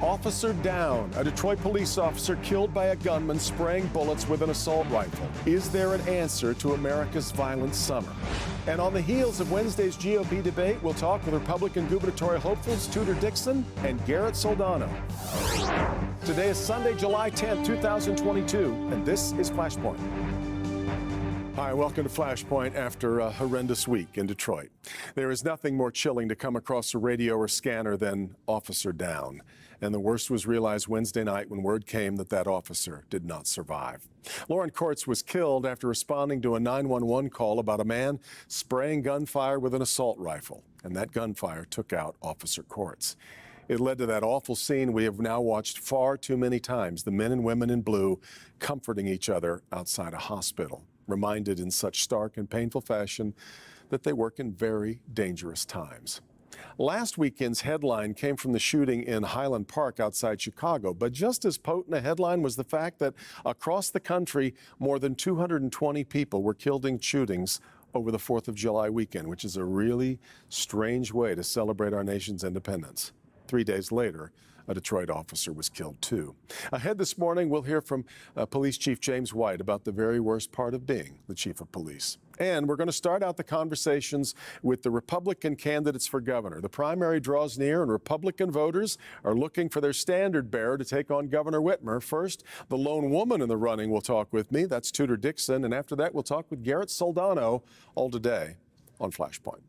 Officer down. A Detroit police officer killed by a gunman spraying bullets with an assault rifle. Is there an answer to America's violent summer? And on the heels of Wednesday's GOP debate, we'll talk with Republican gubernatorial hopefuls Tudor Dixon and Garrett Soldano. Today is Sunday, July 10th, 2022, and this is Flashpoint. Hi, welcome to Flashpoint after a horrendous week in Detroit. There is nothing more chilling to come across a radio or scanner than officer down. And the worst was realized Wednesday night when word came that that officer did not survive. Lauren Courts was killed after responding to a 911 call about a man spraying gunfire with an assault rifle. And that gunfire took out Officer Courts. It led to that awful scene we have now watched far too many times, the men and women in blue comforting each other outside a hospital, reminded in such stark and painful fashion that they work in very dangerous times. Last weekend's headline came from the shooting in Highland Park outside Chicago, but just as potent a headline was the fact that across the country, more than 220 people were killed in shootings over the 4th of July weekend, which is a really strange way to celebrate our nation's independence. 3 days later, a Detroit officer was killed too. Ahead this morning, we'll hear from Police Chief James White about the very worst part of being the chief of police. And we're going to start out the conversations with the Republican candidates for governor. The primary draws near and Republican voters are looking for their standard bearer to take on Governor Whitmer. First, the lone woman in the running will talk with me. That's Tudor Dixon. And after that, we'll talk with Garrett Soldano, all today on Flashpoint.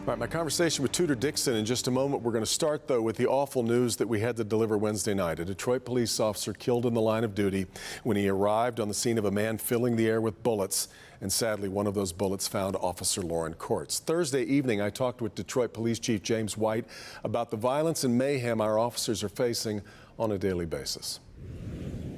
All right, my conversation with Tudor Dixon in just a moment. We're going to start, though, with the awful news that we had to deliver Wednesday night. A Detroit police officer killed in the line of duty when he arrived on the scene of a man filling the air with bullets. And sadly, one of those bullets found Officer Lauren Courts. Thursday evening, I talked with Detroit Police Chief James White about the violence and mayhem our officers are facing on a daily basis.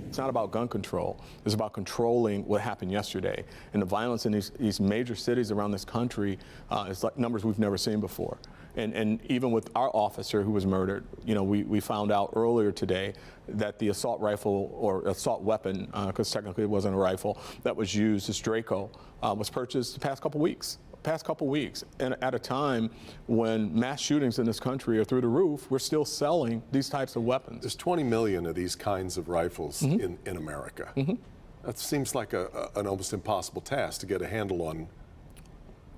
It's not about gun control. It's about controlling what happened yesterday. And the violence in these major cities around this country is like numbers we've never seen before. And even with our officer who was murdered, you know, we found out earlier today that the assault rifle or assault weapon, because technically it wasn't a rifle, that was used, this Draco, was purchased the past couple weeks. And at a time when mass shootings in this country are through the roof, we're still selling these types of weapons. There's 20 million of these kinds of rifles in America. That seems like an almost impossible task to get a handle on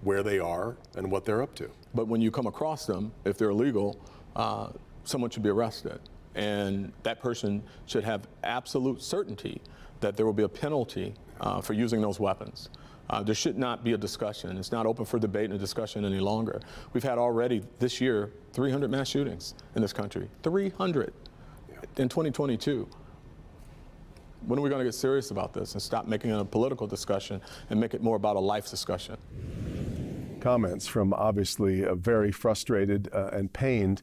where they are and what they're up to. But when you come across them, if they're illegal, someone should be arrested. And that person should have absolute certainty that there will be a penalty for using those weapons. There should not be a discussion. It's not open for debate and discussion any longer. We've had already this year 300 mass shootings in this country. 300 in 2022. When are we going to get serious about this and stop making it a political discussion and make it more about a life discussion? Comments from obviously a very frustrated and pained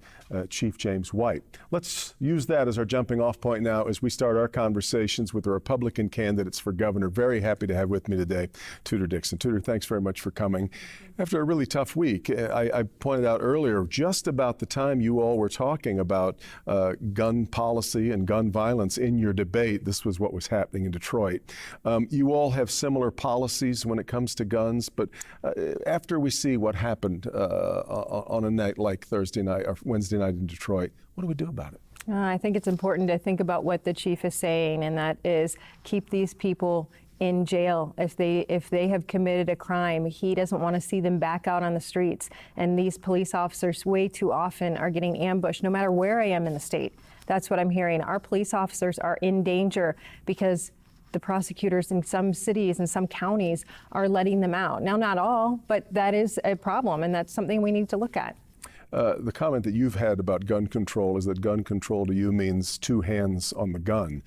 Chief James White. Let's use that as our jumping off point now as we start our conversations with the Republican candidates for governor. Very happy to have with me today Tudor Dixon. Tudor, thanks very much for coming. After a really tough week, I pointed out earlier, just about the time you all were talking about gun policy and gun violence in your debate, this was what was happening in Detroit. You all have similar policies when it comes to guns, but after we see what happened on a night like Thursday night or Wednesday night in Detroit, what do we do about it? I think it's important to think about what the chief is saying, and that is keep these people in jail. If they have committed a crime, he doesn't want to see them back out on the streets. And these police officers way too often are getting ambushed, no matter where I am in the state. That's what I'm hearing. Our police officers are in danger because the prosecutors in some cities and some counties are letting them out. Now, not all, but that is a problem, and that's something we need to look at. The comment that you've had about gun control is that gun control to you means two hands on the gun.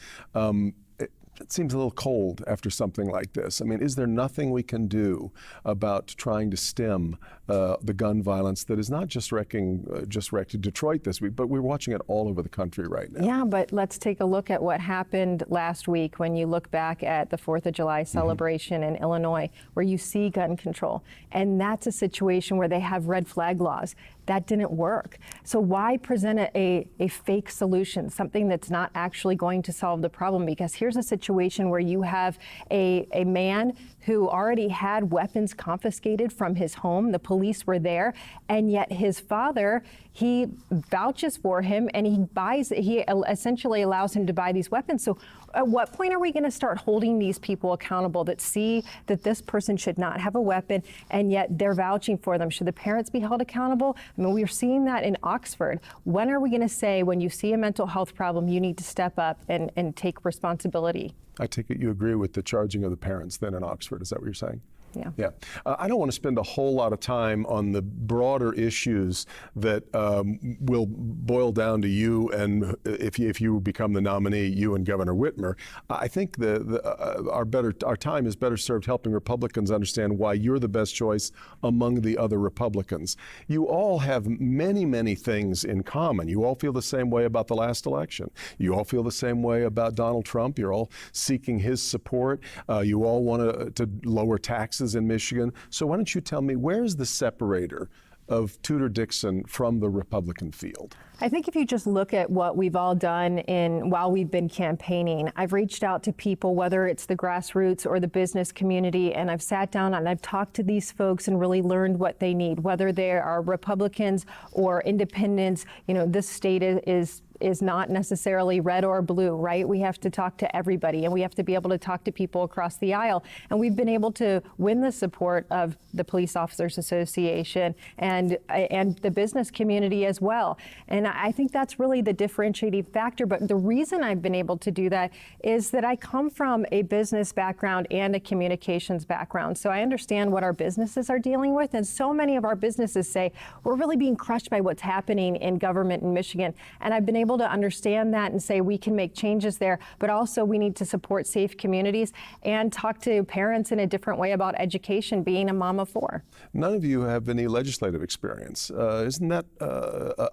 It seems a little cold after something like this. I mean, is there nothing we can do about trying to stem the gun violence that is not just wrecking Detroit this week, but we're watching it all over the country right now? Yeah, but let's take a look at what happened last week when you look back at the 4th of July celebration in Illinois, where you see gun control. And that's a situation where they have red flag laws. That didn't work. So why present a fake solution, something that's not actually going to solve the problem? Because here's a situation where you have a man who already had weapons confiscated from his home. The police were there, and yet his father, he vouches for him, and he essentially allows him to buy these weapons. So at what point are we going to start holding these people accountable that see that this person should not have a weapon, and yet they're vouching for them? Should the parents be held accountable? I mean, we're seeing that in Oxford. When are we going to say, when you see a mental health problem, you need to step up and take responsibility? I take it you agree with the charging of the parents then in Oxford. Is that what you're saying? Yeah. Yeah. I don't want to spend a whole lot of time on the broader issues that will boil down to you, and if you become the nominee, you and Governor Whitmer. I think our time is better served helping Republicans understand why you're the best choice among the other Republicans. You all have many, many things in common. You all feel the same way about the last election. You all feel the same way about Donald Trump. You're all seeking his support. You all want to lower taxes in Michigan. So why don't you tell me, where's the separator of Tudor Dixon from the Republican field? I think if you just look at what we've all done while we've been campaigning, I've reached out to people, whether it's the grassroots or the business community, and I've sat down and I've talked to these folks and really learned what they need, whether they are Republicans or independents. You know, this state is not necessarily red or blue, right? We have to talk to everybody, and we have to be able to talk to people across the aisle. And we've been able to win the support of the Police Officers Association and the business community as well. And I think that's really the differentiating factor. But the reason I've been able to do that is that I come from a business background and a communications background. So I understand what our businesses are dealing with. And so many of our businesses say, we're really being crushed by what's happening in government in Michigan. And I've been able to understand that and say we can make changes there, but also we need to support safe communities and talk to parents in a different way about education, being a mom of four. None of you have any legislative experience. Isn't that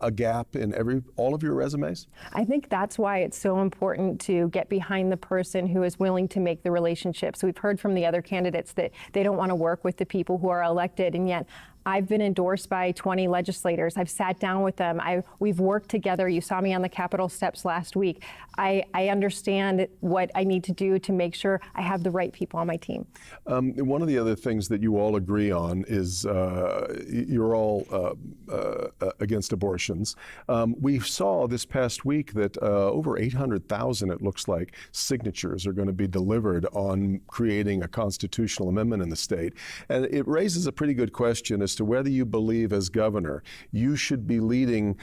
a gap in all of your resumes? I think that's why it's so important to get behind the person who is willing to make the relationships. We've heard from the other candidates that they don't want to work with the people who are elected, and yet I've been endorsed by 20 legislators. I've sat down with them. We've worked together. You saw me on the Capitol steps last week. I understand what I need to do to make sure I have the right people on my team. One of the other things that you all agree on is you're all against abortions. We saw this past week that over 800,000, it looks like, signatures are going to be delivered on creating a constitutional amendment in the state. And it raises a pretty good question as to whether you believe as governor you should be leading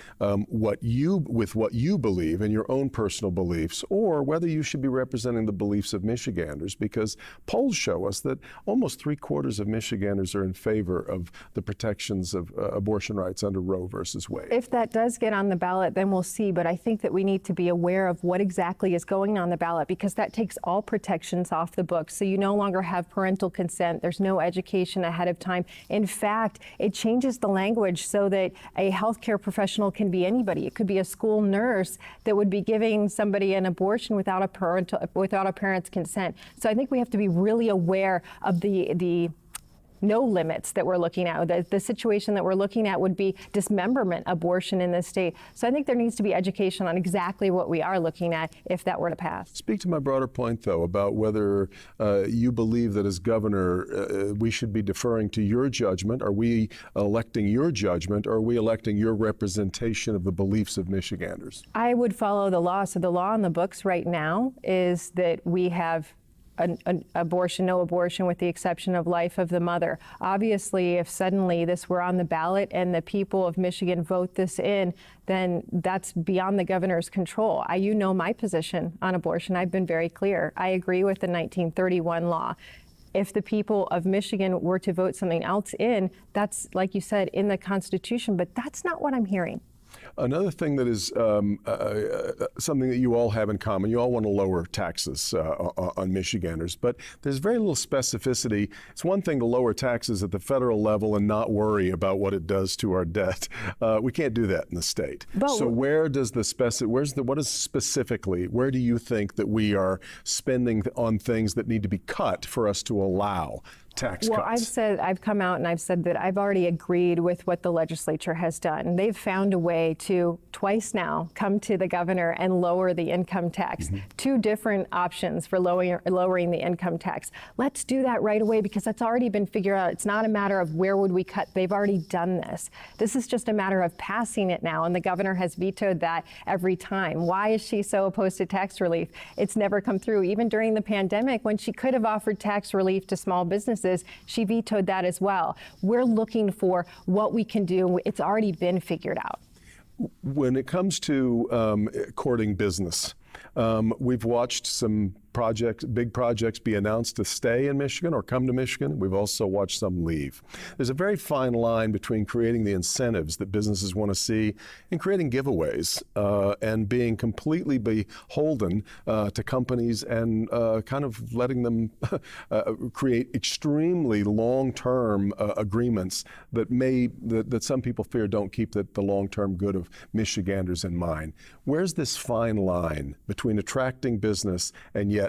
what you believe and your own personal beliefs, or whether you should be representing the beliefs of Michiganders, because polls show us that almost 3/4 of Michiganders are in favor of the protections of abortion rights under Roe versus Wade. If that does get on the ballot, then we'll see. But I think that we need to be aware of what exactly is going on the ballot, because that takes all protections off the books. So you no longer have parental consent. There's no education ahead of time. In fact, it changes the language so that a healthcare professional can be anybody. It could be a school nurse that would be giving somebody an abortion without a parent's consent. So I think we have to be really aware of the no limits that we're looking at. The situation that we're looking at would be dismemberment abortion in this state. So I think there needs to be education on exactly what we are looking at if that were to pass. Speak to my broader point, though, about whether you believe that as governor we should be deferring to your judgment. Are we electing your judgment, or are we electing your representation of the beliefs of Michiganders? I would follow the law. So the law on the books right now is that we have an abortion, no abortion, with the exception of life of the mother. Obviously, if suddenly this were on the ballot and the people of Michigan vote this in, then that's beyond the governor's control. You know my position on abortion. I've been very clear. I agree with the 1931 law. If the people of Michigan were to vote something else in, that's, like you said, in the Constitution, but that's not what I'm hearing. Another thing that is something that you all have in common, you all want to lower taxes on Michiganders, but there's very little specificity. It's one thing to lower taxes at the federal level and not worry about what it does to our debt. We can't do that in the state. So where does what is specifically, where do you think that we are spending on things that need to be cut for us to allow tax cuts? I've come out and I've said that I've already agreed with what the legislature has done. They've found a way to twice now come to the governor and lower the income tax. Two different options for lowering the income tax. Let's do that right away because that's already been figured out. It's not a matter of where would we cut. They've already done this. This is just a matter of passing it now, and the governor has vetoed that every time. Why is she so opposed to tax relief? It's never come through. Even during the pandemic, when she could have offered tax relief to small businesses, she vetoed that as well. We're looking for what we can do. It's already been figured out. When it comes to courting business, we've watched some big projects be announced to stay in Michigan or come to Michigan. We've also watched some leave. There's a very fine line between creating the incentives that businesses want to see and creating giveaways and being completely beholden to companies and kind of letting them create extremely long-term agreements that some people fear don't keep the long-term good of Michiganders in mind. Where's this fine line between attracting business and yet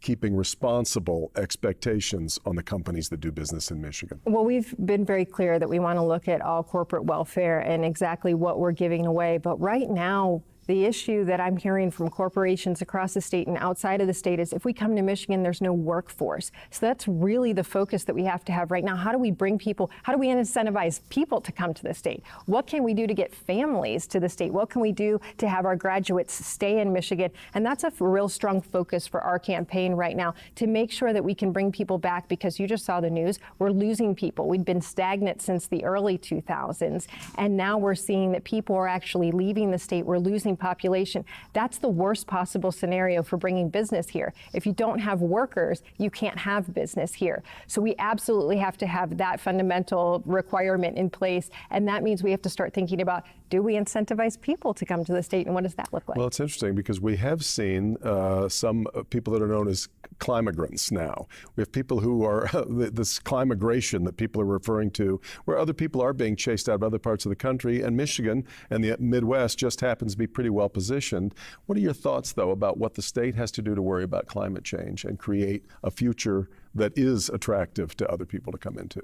keeping responsible expectations on the companies that do business in Michigan? Well, we've been very clear that we want to look at all corporate welfare and exactly what we're giving away. But right now, the issue that I'm hearing from corporations across the state and outside of the state is if we come to Michigan, there's no workforce. So that's really the focus that we have to have right now. How do we bring people, how do we incentivize people to come to the state? What can we do to get families to the state? What can we do to have our graduates stay in Michigan? And that's a real strong focus for our campaign right now, to make sure that we can bring people back, because you just saw the news, we're losing people. We've been stagnant since the early 2000s, and now we're seeing that people are actually leaving the state. We're losing population. That's the worst possible scenario for bringing business here. If you don't have workers, you can't have business here. So we absolutely have to have that fundamental requirement in place, and that means we have to start thinking about, do we incentivize people to come to the state, and what does that look like? Well, it's interesting because we have seen some people that are known as climigrants now. We have people who are this climigration that people are referring to, where other people are being chased out of other parts of the country, and Michigan and the Midwest just happens to be pretty well positioned. What are your thoughts, though, about what the state has to do to worry about climate change and create a future that is attractive to other people to come into?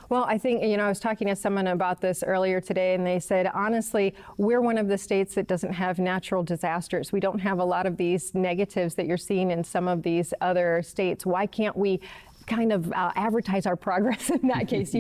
Well, I think, I was talking to someone about this earlier today, and they said, honestly, we're one of the states that doesn't have natural disasters. We don't have a lot of these negatives that you're seeing in some of these other states. Why can't we kind of advertise our progress in that case?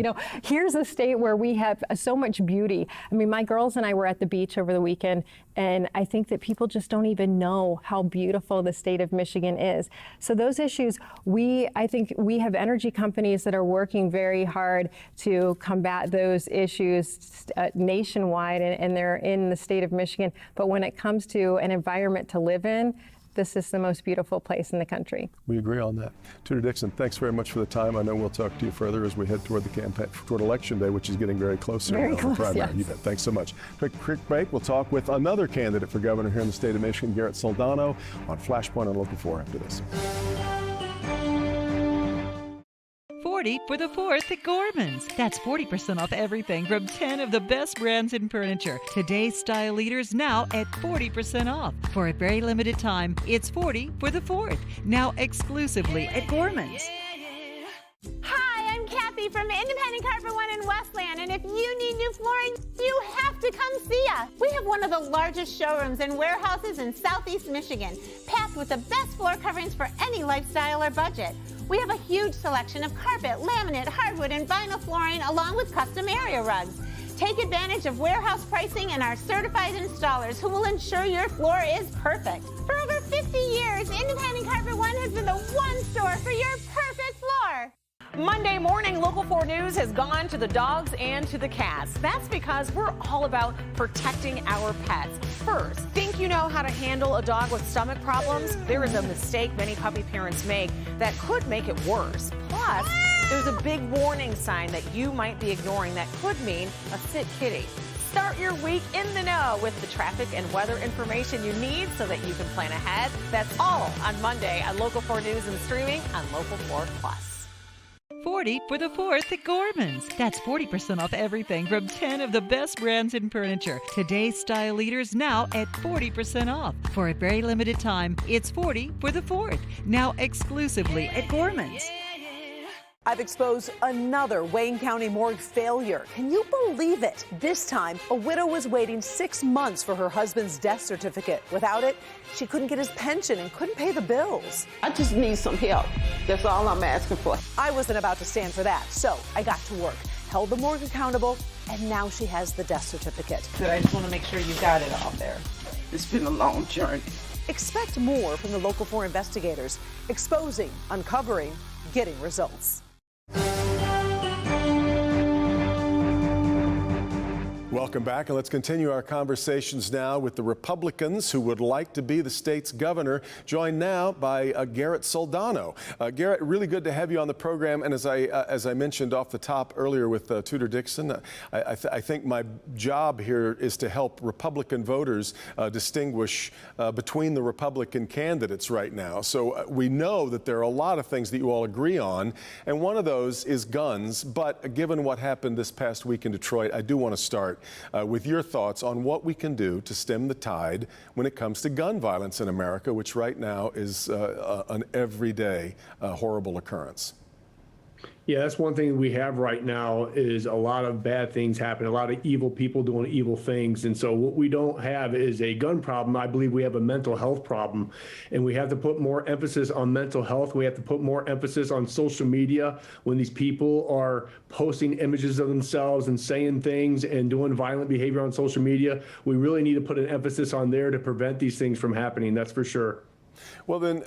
Here's a state where we have so much beauty. I mean, my girls and I were at the beach over the weekend, and I think that people just don't even know how beautiful the state of Michigan is. So those issues, I think we have energy companies that are working very hard to combat those issues nationwide, and they're in the state of Michigan. But when it comes to an environment to live in, this is the most beautiful place in the country. We agree on that. Tudor Dixon, thanks very much for the time. I know we'll talk to you further as we head toward the campaign, toward Election Day, which is getting very close. Very close, yes. You bet. Thanks so much. Quick break. We'll talk with another candidate for governor here in the state of Michigan, Garrett Soldano, on Flashpoint on Local 4 after this. 40 for the 4th at Gorman's. That's 40% off everything from 10 of the best brands in furniture. Today's style leaders now at 40% off. For a very limited time, it's 40 for the 4th. Now exclusively at Gorman's. Hi, I'm Kathy from Independent Carpet One in Westland, and if you need new flooring, you have to come see us. We have one of the largest showrooms and warehouses in Southeast Michigan, packed with the best floor coverings for any lifestyle or budget. We have a huge selection of carpet, laminate, hardwood, and vinyl flooring, along with custom area rugs. Take advantage of warehouse pricing and our certified installers who will ensure your floor is perfect. For over 50 years, Independent Carpet One has been the one store for your perfect floor. Monday morning, Local 4 News has gone to the dogs and to the cats. That's because we're all about protecting our pets. First, think you know how to handle a dog with stomach problems? There is a mistake many puppy parents make that could make it worse. Plus, there's a big warning sign that you might be ignoring that could mean a sick kitty. Start your week in the know with the traffic and weather information you need so that you can plan ahead. That's all on Monday on Local 4 News and streaming on Local 4 Plus. 40 for the 4th at Gorman's. That's 40% off everything from 10 of the best brands in furniture. Today's style leaders now at 40% off. For a very limited time, it's 40 for the 4th. Now exclusively at Gorman's. I've exposed another Wayne County morgue failure. Can you believe it? This time, a widow was waiting 6 months for her husband's death certificate. Without it, she couldn't get his pension and couldn't pay the bills. I just need some help. That's all I'm asking for. I wasn't about to stand for that, so I got to work, held the morgue accountable, and now she has the death certificate. But I just want to make sure you got it all there. It's been a long journey. Expect more from the Local 4 investigators, exposing, uncovering, getting results. Welcome back, and let's continue our conversations now with the Republicans who would like to be the state's governor, joined now by Garrett Soldano. Garrett, really good to have you on the program, and as I mentioned off the top earlier with Tudor Dixon, I think my job here is to help Republican voters distinguish between the Republican candidates right now. So we know that there are a lot of things that you all agree on, and one of those is guns, but given what happened this past week in Detroit, I do want to start with your thoughts on what we can do to stem the tide when it comes to gun violence in America, which right now is an everyday horrible occurrence. Yeah, that's one thing we have right now is a lot of bad things happen, a lot of evil people doing evil things. And so what we don't have is a gun problem. I believe we have a mental health problem, and we have to put more emphasis on mental health. We have to put more emphasis on social media when these people are posting images of themselves and saying things and doing violent behavior on social media. We really need to put an emphasis on there to prevent these things from happening. That's for sure. Well, then,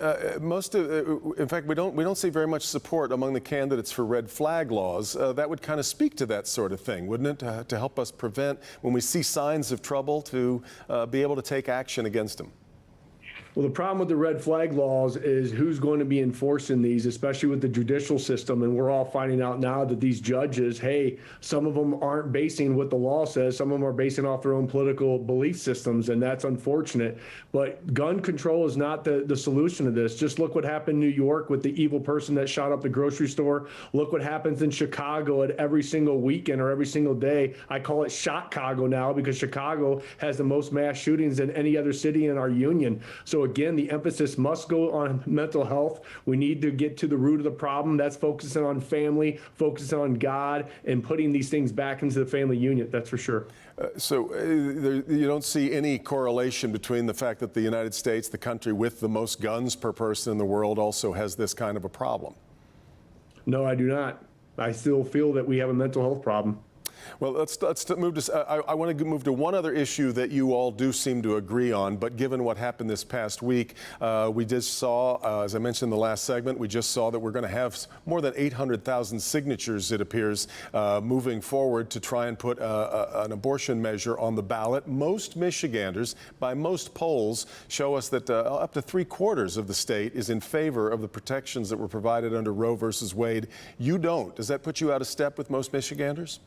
in fact, we don't see very much support among the candidates for red flag laws. That would kind of speak to that sort of thing, wouldn't it? To help us prevent, when we see signs of trouble, to be able to take action against them. Well, the problem with the red flag laws is who's going to be enforcing these, especially with the judicial system. And we're all finding out now that these judges, hey, some of them aren't basing what the law says. Some of them are basing off their own political belief systems, and that's unfortunate. But gun control is not the solution to this. Just look what happened in New York with the evil person that shot up the grocery store. Look what happens in Chicago at every single weekend or every single day. I call it Shot-Cago now because Chicago has the most mass shootings than any other city in our union. So again, the emphasis must go on mental health. We need to get to the root of the problem. That's focusing on family, focusing on God, and putting these things back into the family unit. That's for sure. So you don't see any correlation between the fact that the United States, the country with the most guns per person in the world, also has this kind of a problem? No, I do not. I still feel that we have a mental health problem. Well, let's move to. I want to move to one other issue that you all do seem to agree on. But given what happened this past week, we just saw, as I mentioned in the last segment, we just saw that we're going to have more than 800,000 signatures, it appears, moving forward to try and put an abortion measure on the ballot. Most Michiganders, by most polls, show us that up to 3/4 of the state is in favor of the protections that were provided under Roe versus Wade. You don't. Does that put you out of step with most Michiganders?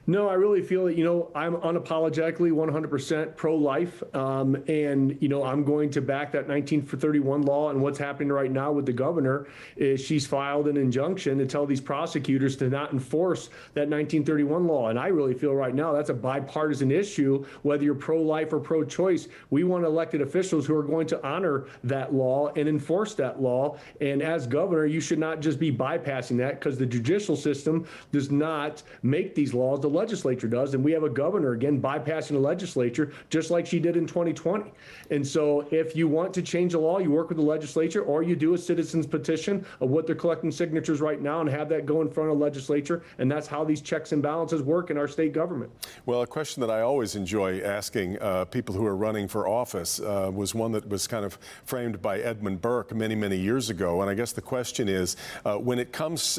No, I really feel that, I'm unapologetically 100% pro-life. And, I'm going to back that 1931 law. And what's happening right now with the governor is she's filed an injunction to tell these prosecutors to not enforce that 1931 law. And I really feel right now that's a bipartisan issue, whether you're pro-life or pro-choice. We want elected officials who are going to honor that law and enforce that law. And as governor, you should not just be bypassing that because the judicial system does not make these laws. The legislature does, and we have a governor, again, bypassing the legislature, just like she did in 2020. And so if you want to change the law, you work with the legislature, or you do a citizen's petition of what they're collecting signatures right now and have that go in front of the legislature, and that's how these checks and balances work in our state government. Well, a question that I always enjoy asking people who are running for office was one that was kind of framed by Edmund Burke many, many years ago, and I guess the question is, when it comes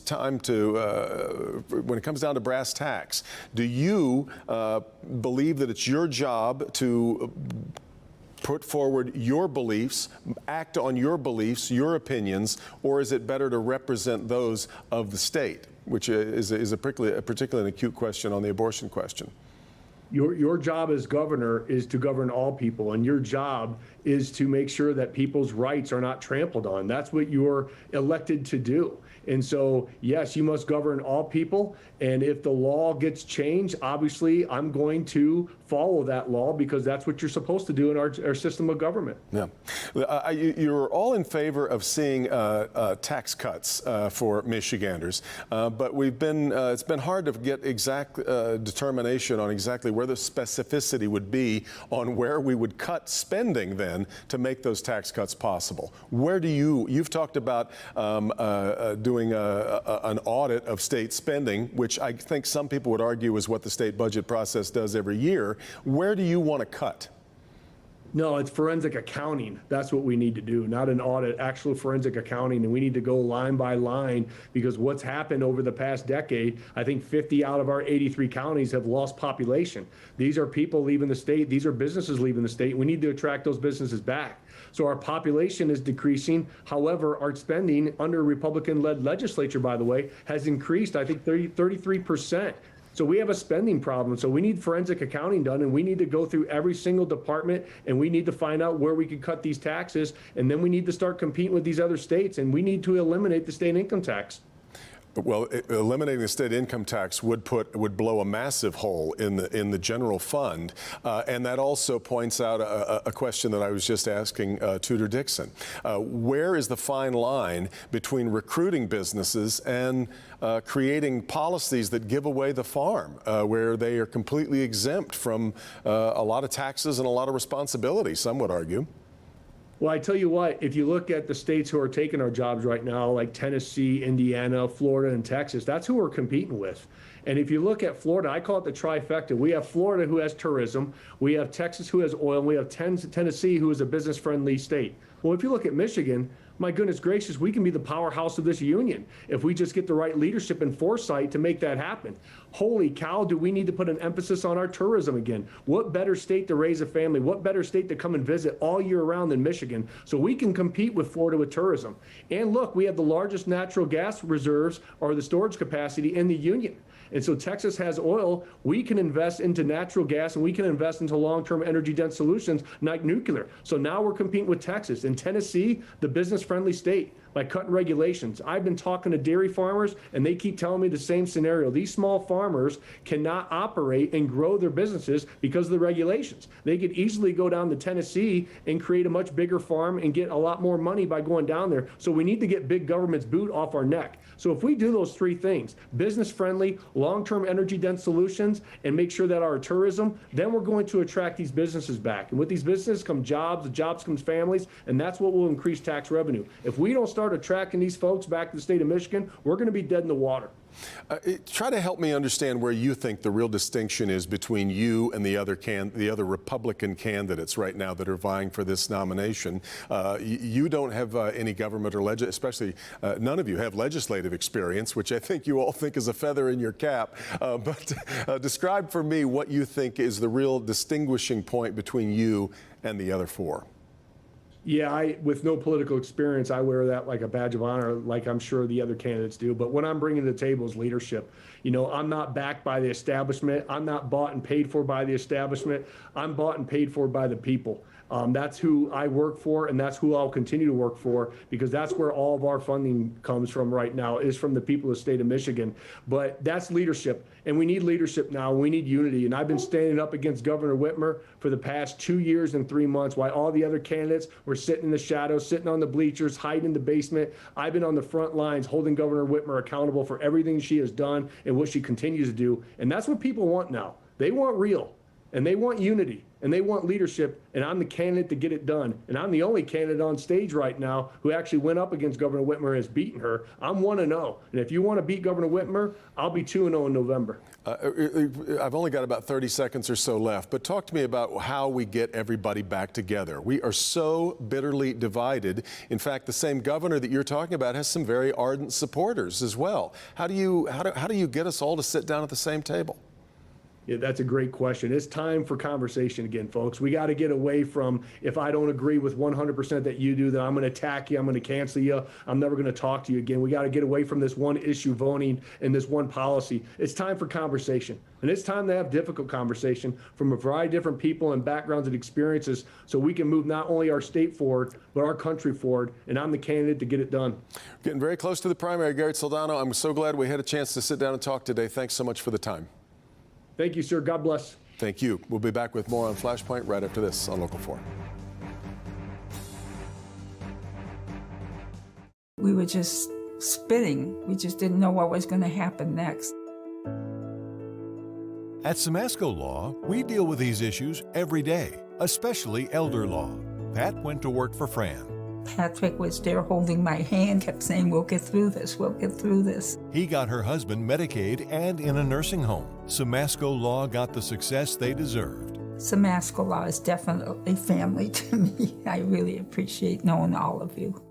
down to brass tacks, do you believe that it's your job to put forward your beliefs, act on your beliefs, your opinions, or is it better to represent those of the state? which is a particularly acute question on the abortion question. Your job as governor is to govern all people, and your job is to make sure that people's rights are not trampled on. That's what you're elected to do. And so, yes, you must govern all people. And if the law gets changed, obviously, I'm going to follow that law because that's what you're supposed to do in our system of government. Yeah. You're all in favor of seeing tax cuts for Michiganders, but it's been hard to get exact determination on exactly where the specificity would be on where we would cut spending then to make those tax cuts possible. Where do you've talked about doing an audit of state spending, which I think some people would argue is what the state budget process does every year. Where do you want to cut? No, it's forensic accounting. That's what we need to do, not an audit, actual forensic accounting. And we need to go line by line because what's happened over the past decade, I think 50 out of our 83 counties have lost population. These are people leaving the state. These are businesses leaving the state. We need to attract those businesses back. So our population is decreasing. However, our spending under a Republican-led legislature, by the way, has increased, I think, 33%. So we have a spending problem. So we need forensic accounting done, and we need to go through every single department, and we need to find out where we can cut these taxes, and then we need to start competing with these other states, and we need to eliminate the state income tax. Well, eliminating the state income tax would blow a massive hole in the general fund, and that also points out a question that I was just asking Tudor Dixon. Where is the fine line between recruiting businesses and creating policies that give away the farm, where they are completely exempt from a lot of taxes and a lot of responsibility, some would argue? Well, I tell you what, if you look at the states who are taking our jobs right now, like Tennessee, Indiana, Florida, and Texas, that's who we're competing with. And if you look at Florida, I call it the trifecta. We have Florida, who has tourism. We have Texas, who has oil. And we have Tennessee, who is a business-friendly state. Well, if you look at Michigan, my goodness gracious, we can be the powerhouse of this union if we just get the right leadership and foresight to make that happen. Holy cow, do we need to put an emphasis on our tourism again? What better state to raise a family? What better state to come and visit all year round than Michigan? So we can compete with Florida with tourism. And look, we have the largest natural gas reserves or the storage capacity in the union. And so Texas has oil. We can invest into natural gas, and we can invest into long-term energy-dense solutions like nuclear. So now we're competing with Texas. In Tennessee, the business-friendly state, by cutting regulations. I've been talking to dairy farmers, and they keep telling me the same scenario. These small farmers cannot operate and grow their businesses because of the regulations. They could easily go down to Tennessee and create a much bigger farm and get a lot more money by going down there. So we need to get big government's boot off our neck. So if we do those three things, business-friendly, long-term energy-dense solutions, and make sure that our tourism, then we're going to attract these businesses back. And with these businesses come jobs, the jobs comes families, and that's what will increase tax revenue. If we don't start attracting these folks back to the state of Michigan, we're going to be dead in the water. Try to help me understand where you think the real distinction is between you and the other Republican candidates right now that are vying for this nomination. You don't have any government or especially none of you have legislative experience, which I think you all think is a feather in your cap. But describe for me what you think is the real distinguishing point between you and the other four. Yeah, with no political experience, I wear that like a badge of honor, like I'm sure the other candidates do. But what I'm bringing to the table is leadership. You know, I'm not backed by the establishment. I'm not bought and paid for by the establishment. I'm bought and paid for by the people. That's who I work for, and that's who I'll continue to work for, because that's where all of our funding comes from right now, is from the people of the state of Michigan. But that's leadership, and we need leadership now. We need unity, and I've been standing up against Governor Whitmer for the past 2 years and 3 months, while all the other candidates were sitting in the shadows, sitting on the bleachers, hiding in the basement. I've been on the front lines holding Governor Whitmer accountable for everything she has done and what she continues to do, and that's what people want now. They want real, and they want unity, and they want leadership, and I'm the candidate to get it done. And I'm the only candidate on stage right now who actually went up against Governor Whitmer and has beaten her. I'm 1-0. And if you want to beat Governor Whitmer, I'll be 2-0 in November. I've only got about 30 seconds or so left, but talk to me about how we get everybody back together. We are so bitterly divided. In fact, the same governor that you're talking about has some very ardent supporters as well. How do you get us all to sit down at the same table? Yeah, that's a great question. It's time for conversation again, folks. We got to get away from, if I don't agree with 100% that you do, then I'm going to attack you, I'm going to cancel you, I'm never going to talk to you again. We got to get away from this one issue voting and this one policy. It's time for conversation. And it's time to have difficult conversation from a variety of different people and backgrounds and experiences so we can move not only our state forward, but our country forward. And I'm the candidate to get it done. Getting very close to the primary, Garrett Soldano. I'm so glad we had a chance to sit down and talk today. Thanks so much for the time. Thank you, sir. God bless. Thank you. We'll be back with more on Flashpoint right after this on Local 4. We were just spinning. We just didn't know what was going to happen next. At Simasco Law, we deal with these issues every day, especially elder law. Pat went to work for Fran. Patrick was there holding my hand, kept saying, we'll get through this, we'll get through this. He got her husband Medicaid and in a nursing home. Simasco Law got the success they deserved. Simasco Law is definitely family to me. I really appreciate knowing all of you.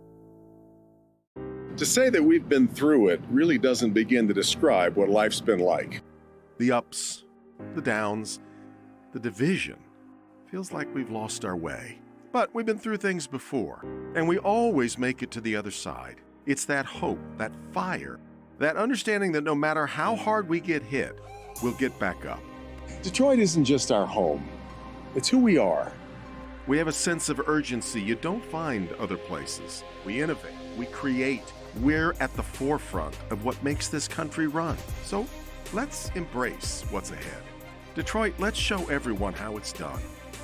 To say that we've been through it really doesn't begin to describe what life's been like. The ups, the downs, the division. Feels like we've lost our way. But we've been through things before, and we always make it to the other side. It's that hope, that fire, that understanding that no matter how hard we get hit, we'll get back up. Detroit isn't just our home. It's who we are. We have a sense of urgency you don't find other places. We innovate, we create. We're at the forefront of what makes this country run. So let's embrace what's ahead. Detroit, let's show everyone how it's done,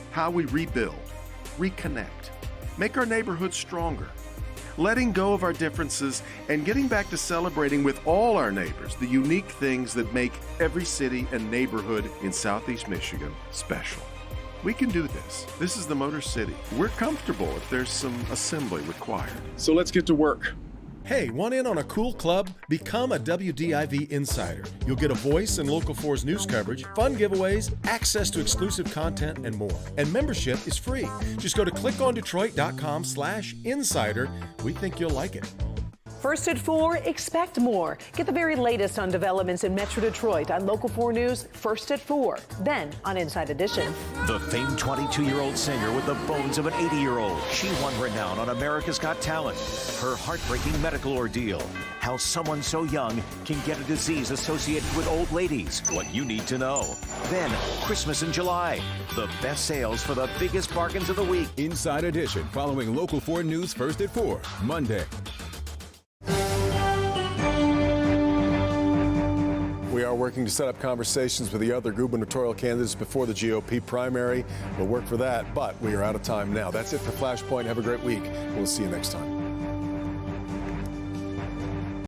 how we rebuild, reconnect, make our neighborhoods stronger, letting go of our differences and getting back to celebrating with all our neighbors the unique things that make every city and neighborhood in Southeast Michigan special. We can do this. This is the Motor City. We're comfortable if there's some assembly required. So let's get to work. Hey, want in on a cool club? Become a WDIV Insider. You'll get a voice in Local 4's news coverage, fun giveaways, access to exclusive content, and more. And membership is free. Just go to clickondetroit.com/insider. We think you'll like it. First at 4, expect more. Get the very latest on developments in Metro Detroit on Local 4 News, first at 4, then on Inside Edition. The famed 22-year-old singer with the bones of an 80-year-old. She won renown on America's Got Talent. Her heartbreaking medical ordeal. How someone so young can get a disease associated with old ladies. What you need to know. Then, Christmas in July. The best sales for the biggest bargains of the week. Inside Edition, following Local 4 News first at 4, Monday. We are working to set up conversations with the other gubernatorial candidates before the GOP primary. We'll work for that, but we are out of time now. That's it for Flashpoint. Have a great week. We'll see you next time.